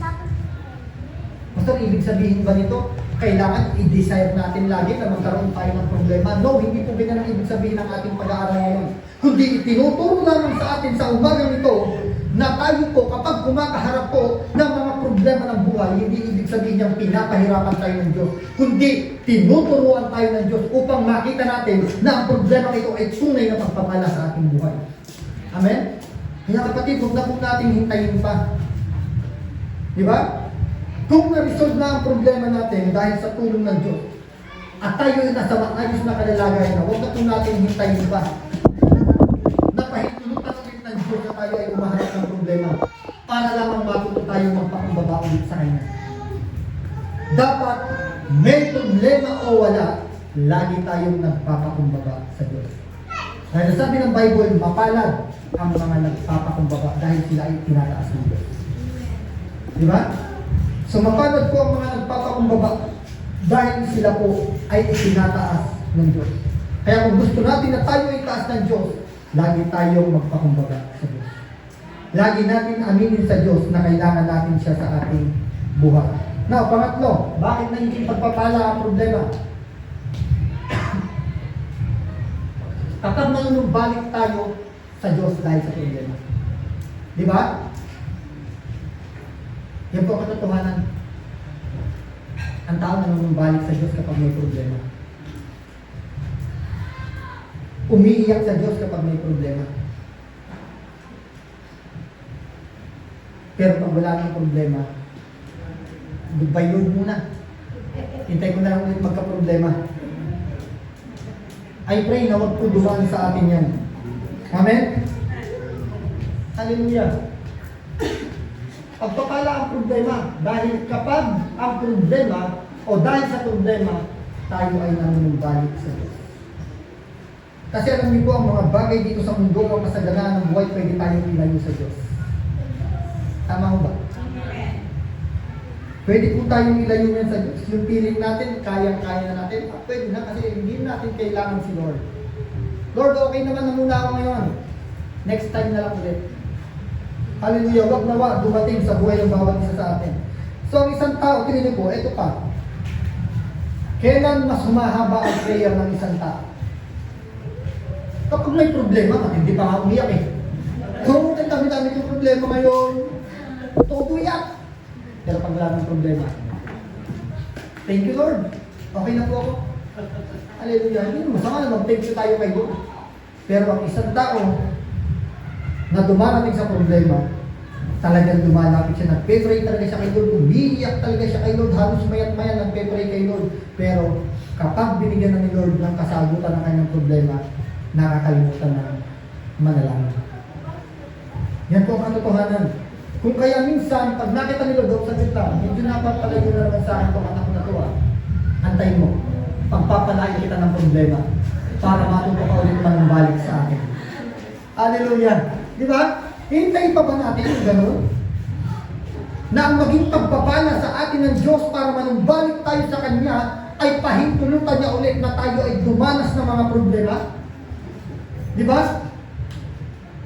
Pastor, ibig sabihin ba nito, kailangan i-desire natin lagi na magkaroon tayo ng problema? No, hindi po ganyan ang ibig sabihin ng ating pag-aaral ngayon. Kundi itinuturo lamang sa atin sa umagang ito na tayo po kapag kumakaharap po ng mga problema ng buhay, hindi ibig sabihin niyang pinapahirapan tayo ng Diyos, kundi tinuturuan tayo ng Diyos upang makita natin na ang problema ito ay tunay na pagpapala sa ating buhay. Amen? Kaya kapatid, huwag na po natin hintayin pa. Di ba? Kung na-resolve na ang problema natin dahil sa tulong ng Diyos, at tayo ay nasa maayos na kalalagayan na, huwag na po natin hintayin pa. o wala, lagi tayong nagpapakumbaba sa Diyos. Dahil sabi ng Bible, mapalad ang mga nagpapakumbaba dahil sila ay tinataas ng Diyos. Di ba? So mapalad po ang mga nagpapakumbaba dahil sila po ay itinataas ng Diyos. Kaya kung gusto natin na tayo ay taas ng Diyos, lagi tayong magpakumbaba sa Diyos. Lagi natin aminin sa Diyos na kailangan natin siya sa ating buhay. Now, pangatlo, bakit naging pagpapala ang problema? Kapag manunumbalik tayo sa Diyos dahil sa problema. Di ba? Yan po ang katotohanan. Ang tao nanunumbalik sa Diyos kapag may problema. Umiiyak sa Diyos kapag may problema. Pero pag wala ng problema, goodbye Lord muna. Hintay ko na lang ulit magka-problema. I pray na wag po dumami sa atin yan. Amen? Hallelujah. Pagpapala ang problema. Dahil kapag ang problema o dahil sa problema, tayo ay nanunumbalik sa Diyos. Kasi alam niyo po, ang mga bagay dito sa mundo o kasaganaan ng buhay, pwede tayong ilayo sa Diyos. Tama ho ba? Pwede po tayong ilayo yan sa Diyos. Yung feeling natin, kayang-kaya na natin. Pwede na kasi hindi natin kailangan si Lord. Lord, okay naman na muna ako ngayon. Next time na lang ulit. Hallelujah. Wag nawa dumating sa buhay ng bawat isa sa atin. So ang isang tao, tingnan niyo po, ito pa. Kailan mas humahaba ang prayer ng isang tao? Kapag may problema, hindi pa nga umiyak eh. Kung ang dami-dami yung problema ngayon, tutuyak. Pero pag wala ng problema, thank you Lord. Okay na po ako. Hallelujah. Hindi masama na mag-thank you tayo kay Lord. Pero ang isang tao na dumarating sa problema, talagang dumalapit siya, nagpe-pray talaga siya kay Lord, umiiyak talaga siya kay Lord, halos mayat-maya nagpe-pray kay Lord. Pero kapag binigyan na ni Lord ng kasagutan ng kanyang problema, nakakalimutan na manalangin. Yan po ang katotohanan. Kung kaya minsan, pag nakita ni Lord, sa kita, medyo napapalayo na naman sa akin itong anak ko na ito, antayin mo, pagpapalain kita ng problema para matuto ka ulit manumbalik sa akin. Hallelujah! Di ba? Hintayin pa ba natin yung gano'n? Na ang maging pagpapala sa atin ng Diyos para manumbalik tayo sa Kanya ay pahintulutan niya ulit na tayo ay dumanas ng mga problema? Di ba?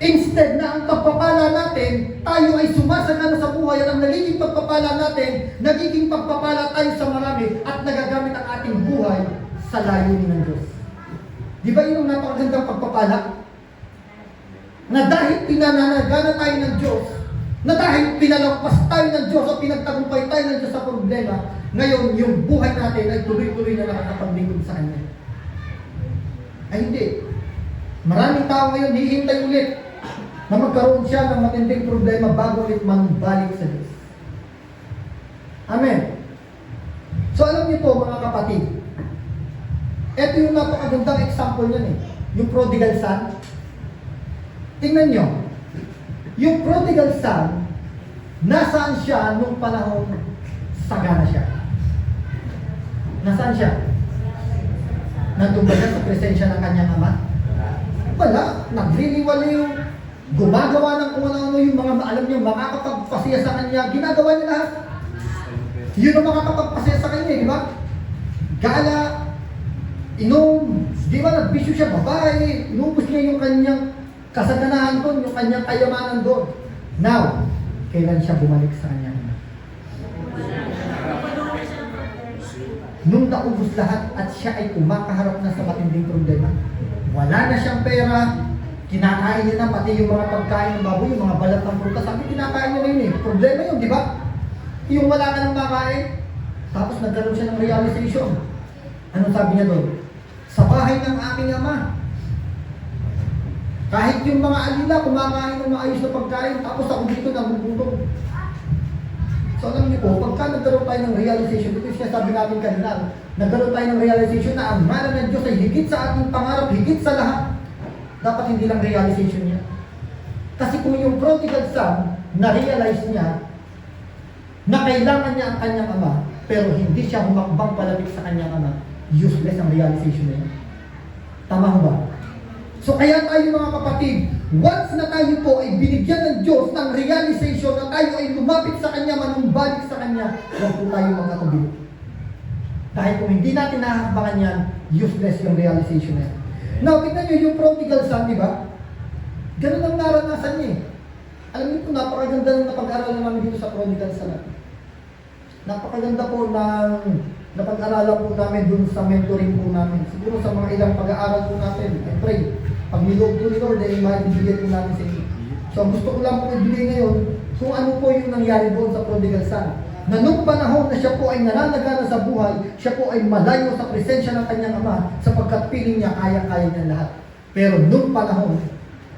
Instead na ang pagpapala natin, tayo ay sumasagana sa buhay at ang nagiging pagpapala natin, nagiging pagpapala tayo sa marami at nagagamit ang ating buhay sa layunin ng Diyos. Di ba yun ang napakagandang pagpapala? Na dahil pinananagana tayo ng Diyos, na dahil pinalagpas tayo ng Diyos o pinagtagumpay tayo ng Diyos sa problema, ngayon yung buhay natin ay tuloy-tuloy na nakakapaglingkod sa Kanya. Ay hindi. Maraming tao ngayon hihintay ulit na magkaroon siya ng matinding problema bago ulit manbalik sa Diyos. Amen. So alam niyo po mga kapatid, ito yung napakagandang example niyan eh. Yung prodigal son. Tingnan nyo, yung prodigal son, nasaan siya nung panahon sagana siya? Nasaan siya? Nandun ba siya sa presensya ng kanyang ama? Wala, nagliliwala yung gumagawa ng kung ano yung mga alam niyo makakapagpasaya sa kanya, ginagawa niya lahat. Yun ang makakapagpasaya sa kanya, di ba? Gala, inom, di ba nagbisyo siya, babae, inubos niya yung kanyang kasaganahan doon, yung kanyang kayamanan doon. Now, kailan siya bumalik sa kanya? Nung naubos lahat at siya ay kumakaharap na sa matinding problema. Wala na siyang pera, kinakain niya na pati yung mga pagkain ng baboy, yung mga balat ng prutas, sabi kinakain niya na yun eh. Problema yun, di ba? Yung wala ka nang makain, tapos nagkaroon siya ng realization. Anong sabi niya doon? Sa bahay ng aking ama, kahit yung mga alila, kumakain ng maayos na pagkain, tapos ako dito nagugutom. So alam niyo po, pagka nagkaroon tayo ng realization, ito yung sinasabi natin kanina, nagkaroon tayo ng realization na ang mana ng Diyos ay higit sa ating pangarap, higit sa lahat. Dapat hindi lang realization niya. Kasi kung yung prodigal son, na-realize niya na kailangan niya ang kanyang ama, pero hindi siya humakbang palapit sa kanyang ama, useless ang realization na yun. Tama ho ba? So kaya tayo mga kapatid, once na tayo po ay binigyan ng Diyos ng realization na tayo ay lumapit sa Kanya, manumbalik sa Kanya, huwag po tayo magkatubili. Dahil kung hindi natin nakakabangan yan, useless yung realization na yan. Now, tignan nyo yung prodigal son, di ba? Ganun ang naranasan niya eh. Alam niyo po, napakaganda ng napag-aralan namin dito sa prodigal son. Napakaganda po ng napag-aralan po namin dun sa mentoring po namin. Siguro sa mga ilang pag-aaral po natin, I pray, pag nilog po ni Lord, ay maibigay po natin sa inyo. So, gusto ko lang po ibigay ngayon kung ano po yung nangyari doon sa prodigal son. Na nung panahon na siya po ay nananagana sa buhay, siya po ay malayo sa presensya ng kanyang ama sapagkat piling niya kaya-kaya niya lahat. Pero nung panahon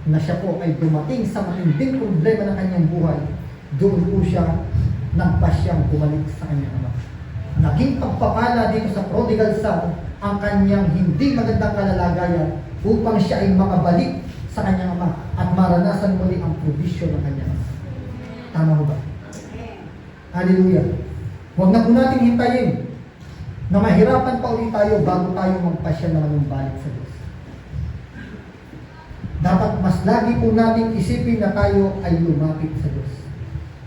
na siya po ay dumating sa matinding problema ng kanyang buhay, doon po siya nagpasyang bumalik sa kanyang ama. Naging pagpapala dito sa prodigal son ang kanyang hindi magandang kalalagayan upang siya ay makabalik sa kanyang ama at maranasan muli ang provision ng kanyang ama. Tama ho ba? Hallelujah. Huwag na po natin hintayin na mahirapan pa ulit tayo bago tayo magpasya na manumbalik sa Diyos. Dapat mas lagi po natin isipin na tayo ay lumapit sa Diyos.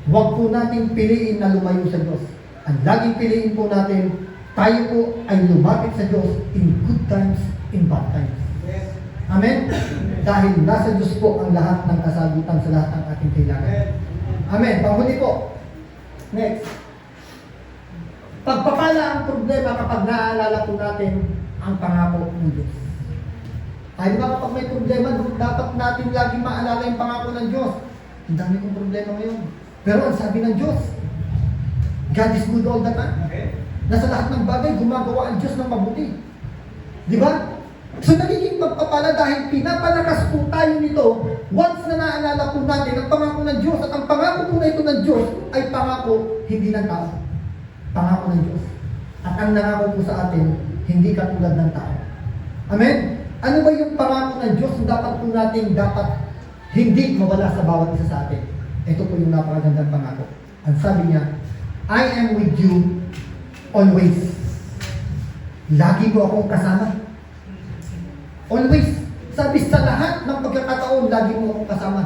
Huwag po natin piliin na lumayo sa Diyos. Ang laging piliin po natin, tayo po ay lumapit sa Diyos in good times, in bad times. Amen? Dahil nasa Diyos po ang lahat ng kasagutan sa lahat ng ating kailangan. Amen. Panghuli po. Next. Pagpapala ang problema kapag naaalala po natin ang pangako ng Diyos. Ay ba kapag may problema, dapat natin lagi maalala yung pangako ng Diyos. Ang dami kong problema ngayon. Pero ang sabi ng Diyos, God is good all the time. Nasa lahat ng bagay, gumagawa ang Diyos ng mabuti. Di ba? So nagiging pagpapala dahil pinapalakas po tayo nito once na naalala po natin ang pangako ng Diyos. At ang pangako po na ito ng Diyos ay pangako hindi ng tao. Pangako ng Diyos. At ang nangako po sa atin, hindi katulad ng tao. Amen? Ano ba yung pangako ng Diyos na dapat po natin hindi mawala sa bawat isa sa atin? Ito po yung napakagandang pangako. Ang sabi niya, I am with you always. Lagi mo akong kasama. Always. Sabi sa lahat ng pagkakataon, lagi mo akong kasama.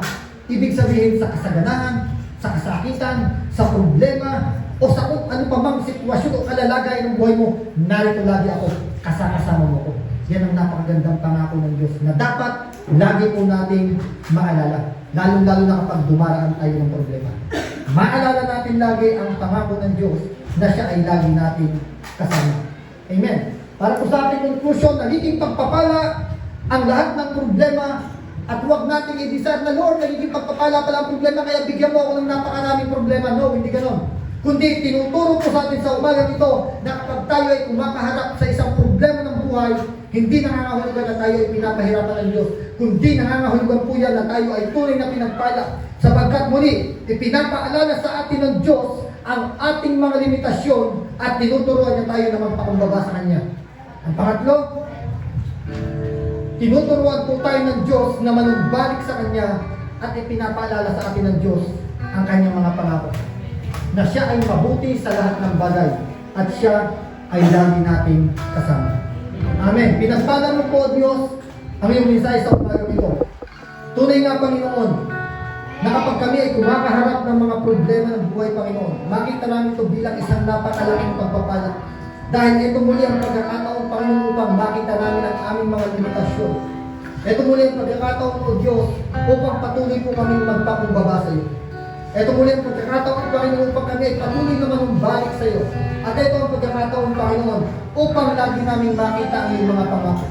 Ibig sabihin sa kasaganahan, sa kasakitan, sa problema, o sa kung ano pa mang sitwasyon o kalalagayan ng buhay mo, narito lagi ako, kasama mo ko. Yan ang napakagandang pangako ng Diyos na dapat lagi po nating maalala. Lalong-lalo na kapag dumaraan tayo ng problema. Maalala natin lagi ang pangako ng Diyos na siya ay lagi natin kasama. Amen. Para po sa ating conclusion, nagiging pagpapala ang lahat ng problema at huwag natin i-desire na Lord, nagiging pagpapala pala ang problema kaya bigyan mo ako ng napakaraming problema. No, hindi ganon. Kundi tinuturo po sa atin sa umagang ito na kapag tayo ay kumakaharap sa isang problema ng buhay, hindi nangangahulugan na tayo ay pinapahirapan ng Diyos, kundi nangangahulugan po yan na tayo ay tunay na pinagpala. Sapagkat muli, ipinapaalala sa atin ng Diyos ang ating mga limitasyon at tinuturuan niya tayo na magpakumbaba sa Kanya. Ang pangatlo, tinuturuan po tayo ng Diyos na manumbalik sa Kanya at ipinapaalala sa atin ng Diyos ang Kanyang mga pangako. Na siya ay mabuti sa lahat ng bagay at siya ay lagi nating kasama. Amen. Pinagpala mo po, Diyos, ang iyong mensahe sa umagang ito. Tunay nga, Panginoon, na kapag kami ay kumakaharap ng mga problema ng buhay, Panginoon, makita namin ito bilang isang napakalaking pagpapala. Dahil ito muli ang pagkakataon, Panginoon, upang makita namin ang aming mga limitasyon. Ito muli ang pagkakataon, O Diyos, upang patuloy po kami magpakumbaba sa iyo. Ito muli ang pagkakataon, Panginoon, upang kami ay patuloy na manumbalik sa iyo. At ito ang pagkakataon, Panginoon, upang lagi namin makita ang iyong mga pangako.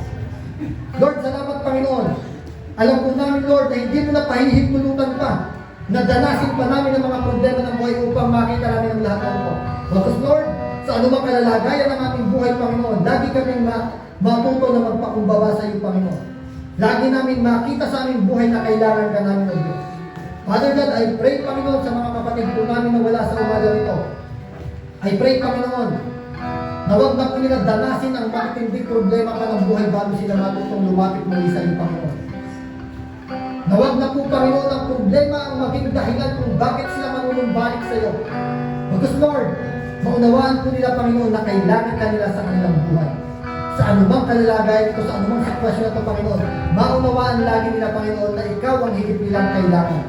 Lord, salamat, Panginoon. Alam po namin, Lord, na hindi mo na pahihintulutan pa. Nadanasin pa namin ang mga problema ng buhay upang makita namin ang lahat ng ito. Because, Lord, sa anumang kalalagayan ng aming buhay, Panginoon, lagi kaming matuto na magpakumbaba sa iyo, Panginoon. Lagi namin makita sa aming buhay na kailangan ka namin, O Diyos. Father God, I pray, Panginoon, sa mga kapatid po namin na wala sa umaga ito. I pray, Panginoon, na huwag na po nila danasin ang matinding problema ka ng buhay bago sila matutong lumapit muli sa iyo, Panginoon. Na huwag na po, Panginoon, ang problema ang maging dahilan kung bakit sila manunumbalik sa iyo. Because, Lord, maunawaan po nila, Panginoon, na kailangan ka nila sa kanilang buhay. sa anumang kalalagayan ito, sa anumang sitwasyon na ito, Panginoon. Maunawaan lagi nila, Panginoon, na Ikaw ang higit nilang kailangan.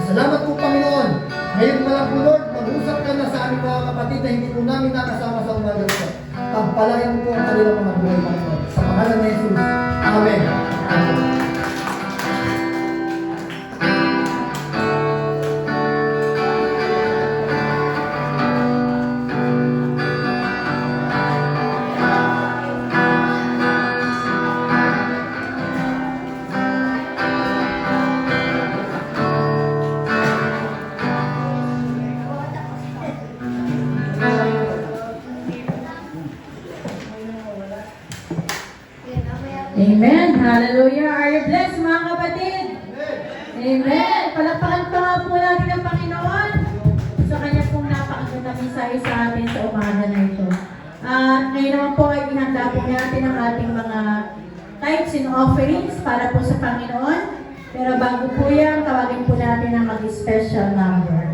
Salamat po, Panginoon. Ngayon pa lang po, Lord, mag-usap ka na sa aming mga kapatid na hindi po namin nakasama sa umaga ito. Pagpalain mo po ang kanilang mga buhay, Panginoon. Sa pangalan ni Jesus. Amen. Amen. Amen. Hallelujah. Are you blessed, mga kapatid? Amen. Palakpakan pa nga po natin ang Panginoon sa kanya pong napakagandang mensahe sa atin sa umaga na ito. At ngayon naman po ay ihanda po natin ang ating mga tithes and offerings para po sa Panginoon. Pero bago po yan, tawagin po natin ang mag-special number.